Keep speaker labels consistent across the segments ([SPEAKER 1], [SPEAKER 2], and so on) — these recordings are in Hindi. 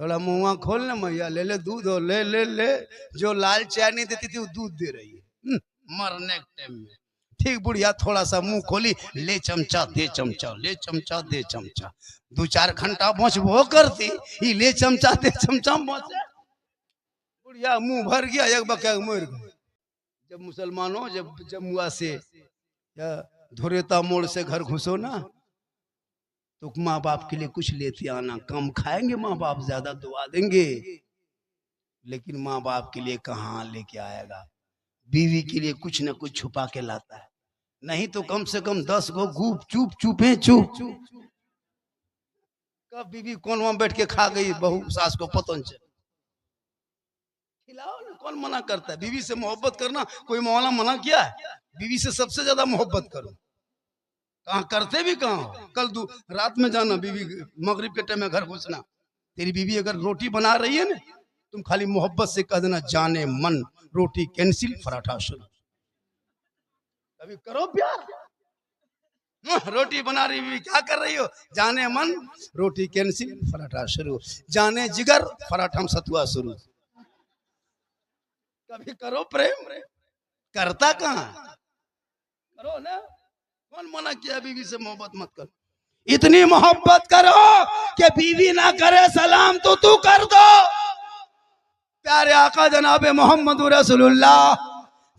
[SPEAKER 1] थोड़ा मुंह खोल ना मैया, ले ले दूध हो, ले ले ले। जो लाल चाय नहीं देती थी वो दूध दे रही है मरने के टाइम में। ठीक बुढ़िया थोड़ा सा मुंह खोली, ले चमचा दे चमचा, ले चमचा दे चमचा। 2-4 घंटा बच वो करती, ये ले चमचा दे चमचा बचे। बुढ़िया मुंह भर गया, एक बके मर गई। जब मुसलमानों जब जमुआ से या धुरेता मोड़ से घर घुसो ना, तो माँ बाप के लिए कुछ लेते आना। कम खाएंगे माँ बाप, ज्यादा दुआ देंगे, लेकिन माँ बाप के लिए कहाँ लेके आएगा। बीवी के लिए कुछ न कुछ छुपा के लाता है, नहीं तो कम से कम 10 गो गुप चुप चुपे चुप। कब बीवी कौन वहां बैठ के खा गई, बहू सास को पतन से खिलाओ ना, कौन मना करता है। बीवी से मोहब्बत करना कोई मौला मना किया है? बीवी से सबसे ज्यादा मोहब्बत करो। कहाँ करते भी कहाँ। कल रात में जाना, बीवी मगरिब के टाइम में घर घुसना। तेरी बीवी अगर रोटी बना रही है ना, तुम खाली मोहब्बत से कह देना, जाने मन रोटी कैंसिल पराठा शुरू। कभी करो प्यार। रोटी बना रही बीवी, क्या कर रही हो? जाने मन रोटी कैंसिल पराठा शुरू, जाने जिगर पराठा सतुआ शुरू। कभी करो प्रेम। करता कहाँ, करो ना। कौन मना किया बीवी से मोहब्बत मत करो? इतनी मोहब्बत करो कि बीवी ना करे सलाम तो तू कर दो। प्यारे आका जनाब मोहम्मद रसूलुल्लाह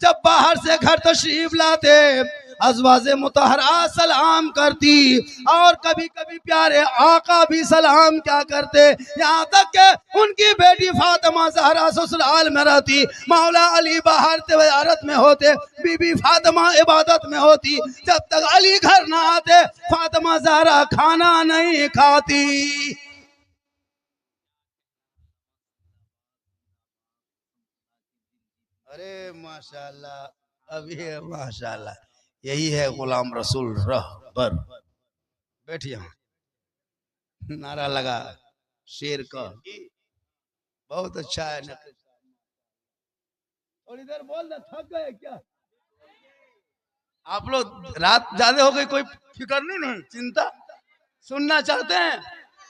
[SPEAKER 1] जब बाहर से घर तशरीफ लाते, अज़वाजे मुतहरा सलाम करती, और कभी कभी प्यारे आका भी सलाम क्या करते। यहाँ तक के उनकी बेटी फातिमा ज़हरा ससुराल में रहती, मौला अली बाहर तिजारत में होते, बीबी फातिमा इबादत में होती। जब तक अली घर ना आते, फातिमा ज़हरा खाना नहीं खाती। अरे माशाल्लाह, अभी है माशाल्लाह। यही है गुलाम रसूल रहबर। बैठिए, नारा लगा शेर का, बहुत अच्छा है। थोड़ी देर बोल दे, थक गए क्या आप लोग? रात ज्यादा हो गई, कोई फिक्र नहीं, चिंता। सुनना चाहते हैं?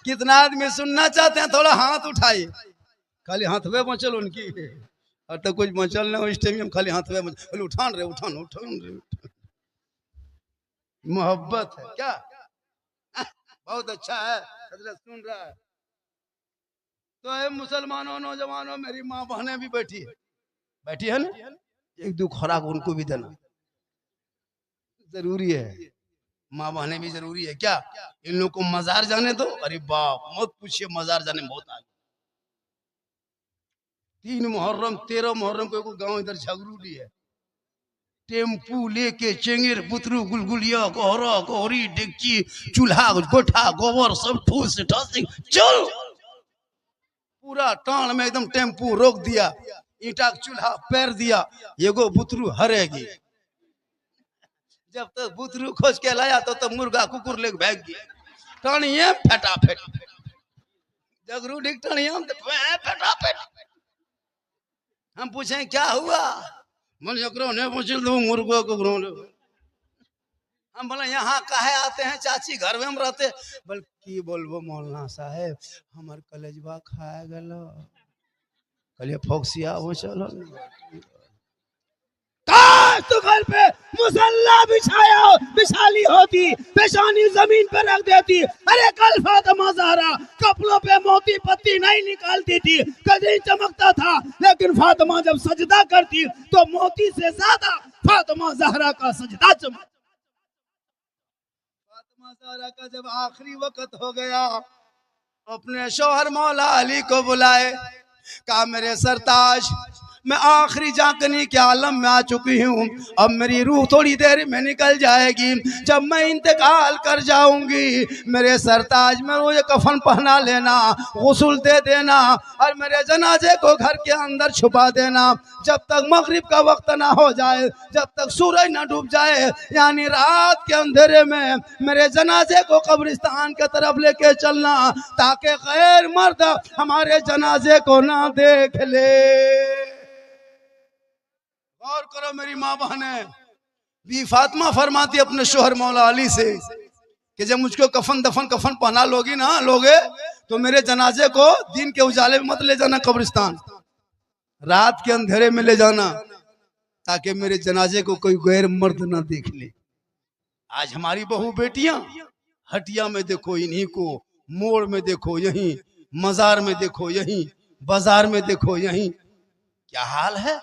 [SPEAKER 1] कितना आदमी सुनना चाहते हैं? थोड़ा हाथ उठाइए। खाली हाथवे मचल उनकी, और तो कुछ मचल नहीं। इस टाइम खाली हाथवे मचल, उठान रे उठान उठान रे। मोहब्बत है क्या? बहुत अच्छा है। हजरत सुन रहा है तो है। मुसलमानों, नौजवानों, मेरी माँ बहनें भी बैठी है ना, एक दो खुराक उनको भी देना जरूरी है। माँ बहनें भी जरूरी है क्या? इन लोगों को मजार जाने दो। अरे बाप मत पूछिए, मजार जाने बहुत आगे। 3 मुहर्रम 13 मुहर्रम को एक गांव इधर झगरूली है, टेम्पू लेके चेंगेर बुतरू गुलगुलिया कोहरा कोहरी डेगची चूल्हा गोठा गोबर सब ठूस ठासी चल। पूरा टाण में एकदम टेम्पू रोक दिया, ईटा चूल्हा पैर दिया, एगो बुतरू हरेगी। जब तक बुतरू खोज के लाया तो मुर्गा कुकुर लेके भाग गया। टाणिए फटाफट जगरू डिग टाणिए फटाफट। हम पूछे क्या हुआ? मुर्गो को। हम बोले यहाँ काहे आते हैं चाची, घर में हम रहते। बल्कि बोलबो मौलाना साहेब हमार कलेजवा खाया गलो। कलिए फोक्सिया वो चलो तो घर पे मुसल्ला बिछाली होती, पेशानी जमीन पे रख देती। अरे कल फातिमा ज़हरा कपड़ों पे मोती पत्ती नहीं निकालती थी, कदे चमकता था, लेकिन फातिमा जब सजदा करती तो मोती से ज्यादा फातिमा ज़हरा का सजदा चमक। फातिमा ज़हरा का जब आखिरी वक्त हो गया, अपने शौहर मौला अली को बुलाए, कहा मेरे सरताज मैं आखिरी जागने के आलम में आ चुकी हूँ, अब मेरी रूह थोड़ी देर में निकल जाएगी। जब मैं इंतकाल कर जाऊंगी, मेरे सरताज में मुझे कफन पहना लेना, गुस्ल दे देना, और मेरे जनाजे को घर के अंदर छुपा देना। जब तक मगरिब का वक्त ना हो जाए, जब तक सूरज ना डूब जाए, यानी रात के अंधेरे में मेरे जनाजे को कब्रिस्तान के तरफ लेके चलना, ताकि गैर मर्द हमारे जनाजे को ना देख ले। गौर करो मेरी माँ बहने, बी फातिमा फरमाती अपने शोहर मौला अली से कि जब मुझको कफन पहना लोगी ना लोगे तो मेरे जनाजे को दिन के उजाले में मत ले जाना कब्रिस्तान, रात के अंधेरे में ले जाना, ताकि मेरे जनाजे को कोई गैर मर्द ना देख ले। आज हमारी बहू बेटियां हटिया में देखो इन्हीं को, मोड़ में देखो यहीं, मजार में देखो यहीं, बाजार में देखो यहीं, क्या हाल है।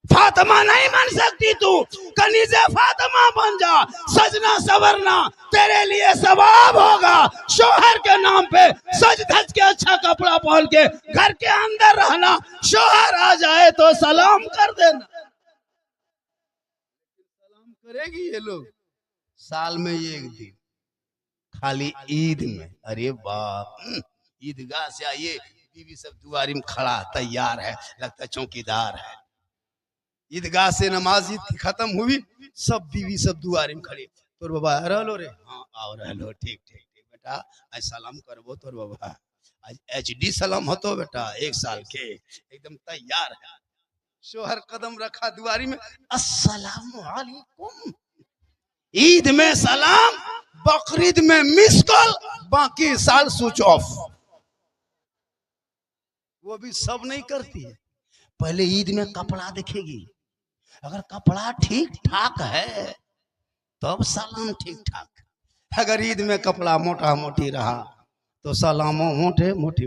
[SPEAKER 1] फातिमा नहीं बन सकती तू, कनीज़े फातिमा बन जा, सजना सवरना तेरे लिए सवाब होगा। शोहर के नाम पे सज धज के अच्छा कपड़ा पहन के घर के अंदर रहना, शोहर आ जाए तो सलाम कर देना। सलाम करेगी ये लोग साल में एक दिन, खाली ईद में। अरे बाप, ईदगाह से आइए, बीवी सब दुआरी में खड़ा तैयार है, लगता चौकीदार है। ईदगाह से नमाज ईद खत्म हुई, सब बीवी सब दुआरी में खड़ी। तोर बाबा रहलो रे, हाँ आओ रहलो, ठीक ठीक ठीक बेटा, आज सलाम करबो तोर बाबा, आज HD सलाम होतो बेटा, 1 साल के, एकदम तैयार है। शोहर कदम रखा दुआरी में, अस्सलामु अलैकुम। ईद में सलाम, बकरीद में मिस कॉल, बाकी साल स्विच ऑफ। वो भी सब नहीं करती है। पहले ईद में कपड़ा देखेगी, अगर कपड़ा ठीक ठाक है तब सलाम ठीक ठाक। अगर ईद में कपड़ा मोटा मोटी रहा तो सलामो मोटे मोटी।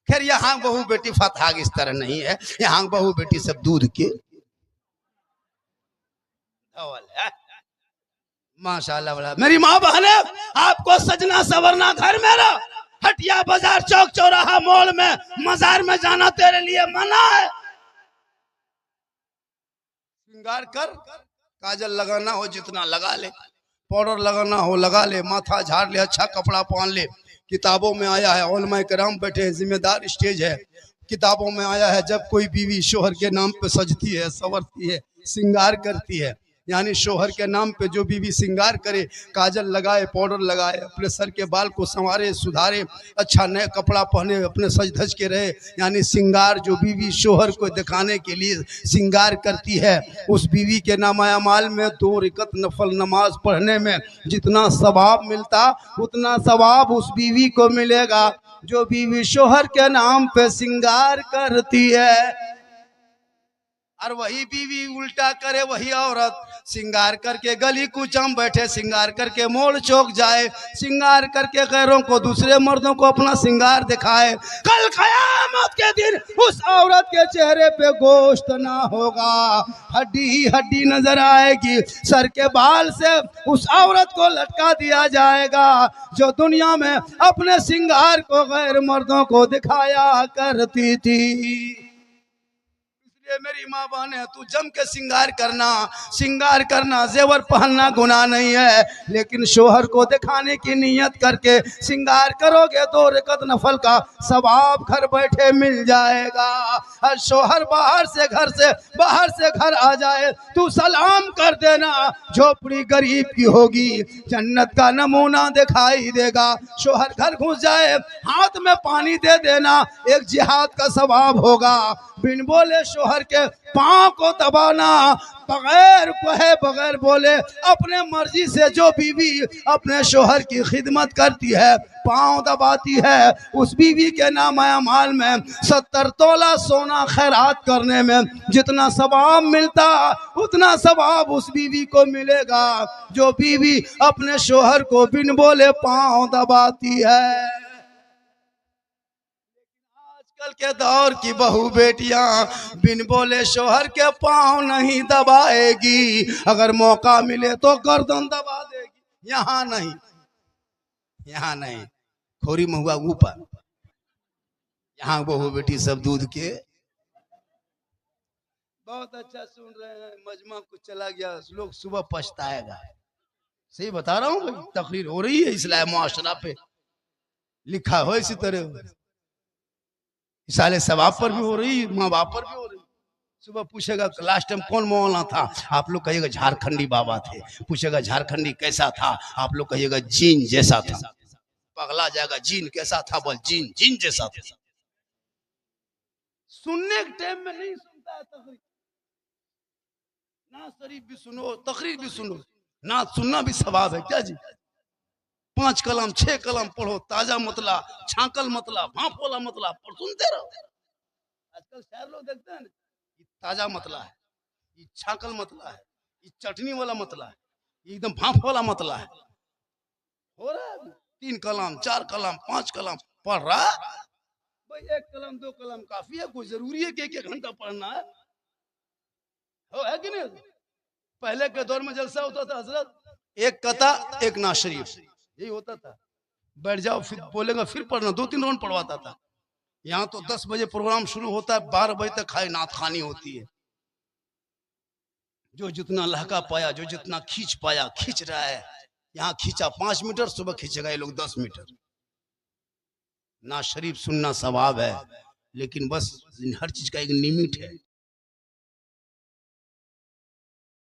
[SPEAKER 1] खैर यहाँ बहू बेटी फतहाग इस तरह नहीं है, यहाँ बहू बेटी सब दूध के माशाल्लाह। बड़ा मेरी माँ बहने, आपको सजना सवरना घर में रह, हटिया बाजार चौक चौराहा मॉल में मजार में जाना तेरे लिए मना है। श्रृंगार कर, काजल लगाना हो जितना लगा ले, पाउडर लगाना हो लगा ले, माथा झाड़ ले, अच्छा कपड़ा पहन ले। किताबों में आया है, उलमाए किराम बैठे हैं, जिम्मेदार स्टेज है, किताबों में आया है जब कोई बीवी शोहर के नाम पे सजती है, संवरती है, श्रृंगार करती है, यानी शोहर के नाम पे जो बीवी श्रृंगार करे, काजल लगाए, पाउडर लगाए, अपने सर के बाल को संवारे सुधारे, अच्छा नया कपड़ा पहने, अपने सज धज के रहे, यानी श्रृंगार जो बीवी शोहर को दिखाने के लिए श्रृंगार करती है, उस बीवी के नामायामाल में 2 रकअत नफल नमाज पढ़ने में जितना सवाब मिलता, उतना सवाब उस बीवी को मिलेगा जो बीवी शोहर के नाम पे श्रृंगार करती है। और वही बीवी उल्टा करे, वही औरत श्रृंगार करके गली कूचा में बैठे, श्रृंगार करके मोड़ चौक जाए, श्रृंगार करके गैरों को, दूसरे मर्दों को अपना श्रृंगार दिखाए। कल क़यामत के दिन उस औरत के चेहरे पे गोश्त ना होगा, हड्डी ही हड्डी नजर आएगी। सर के बाल से उस औरत को लटका दिया जाएगा जो दुनिया में अपने श्रृंगार को गैर मर्दों को दिखाया करती थी। मेरी माँ बहन है, तू जम के श्रृंगार करना, जेवर पहनना गुनाह नहीं है, लेकिन शोहर को दिखाने की नियत करके श्रृंगार करोगे 2 रकअत नफल का सवाब घर बैठे मिल जाएगा। और शोहर बाहर से घर आ जाए, तू सलाम कर देना, झोपड़ी गरीब की होगी, जन्नत का नमूना दिखाई देगा। शोहर घर घुस जाए, हाथ में पानी दे देना, एक जिहाद का सवाब होगा। बिन बोले शोहर के पांव को दबाना, बगैर बोले अपने मर्जी से जो बीवी अपने शोहर की खिदमत करती है, पांव दबाती है, उस बीवी के नामायामाल में 70 तोला सोना खैरात करने में जितना सवाब मिलता, उतना सवाब उस बीवी को मिलेगा जो बीवी अपने शोहर को बिन बोले पांव दबाती है। आजकल के दौर की बहू बेटियां बिन बोले शोहर के पांव नहीं दबाएगी, अगर मौका मिले तो गर्दन दबा देगी। यहाँ नहीं, खोरी महुआ ऊपर, यहाँ बहू बेटी सब दूध के। बहुत अच्छा सुन रहे हैं, मजमा कुछ चला गया, लोग सुबह पछताएगा। सही बता रहा हूँ, तकरीर हो रही है इस्लाह मुआशरा पे, लिखा हो इसी तरह, साले सवाब पर भी हो रही, माँ बाप पर भी हो रही। सुबह पूछेगा लास्ट टाइम कौन मौलाना था, आप लोग कहिएगा झारखंडी बाबा थे। पूछेगा झारखंडी कैसा था, आप लोग कहिएगा जीन जैसा था। पगला जाएगा, जीन कैसा था, बोल जीन जैसा था। सुनने के टाइम में नहीं सुनता है तकरीर, ना शरीफ भी सुनो, तकरीर भी सुनो, ना सुनना भी सवाब है क्या जी। 5 कलम 6 कलम पढ़ो, ताजा मतला, छाकल मतला, भाप वाला मतला पर सुनते रहो। आजकल शायर लोग देखते हैं ना, ये ताजा मतला है, ये छाकल मतला है, ये चटनी वाला मतला है, ये एकदम भाप वाला मतला है। हो रहा है 3 कलम 4 कलम 5 कलम पढ़ रहा है। भाई 1 कलम 2 कलम काफी है, कोई जरूरी है कि 1 घंटा पढ़ना है? हो है कि नहीं? पहले के दौर में जलसा होता था हजरत, एक कथा एक ना शरीफ, यही होता था। बैठ जाओ फिर बोलेगा फिर पढ़ना, 2-3 राउंड पढ़वाता था। यहाँ तो 10 बजे प्रोग्राम शुरू होता है, 12 बजे तक खाए नात खानी होती है। जो जितना लहका पाया, जो जितना खींच पाया खींच रहा है। यहाँ खींचा 5 मीटर, सुबह खींचेगा ये लोग 10 मीटर। ना शरीफ सुनना सवाब है, लेकिन बस हर चीज का एक लिमिट है।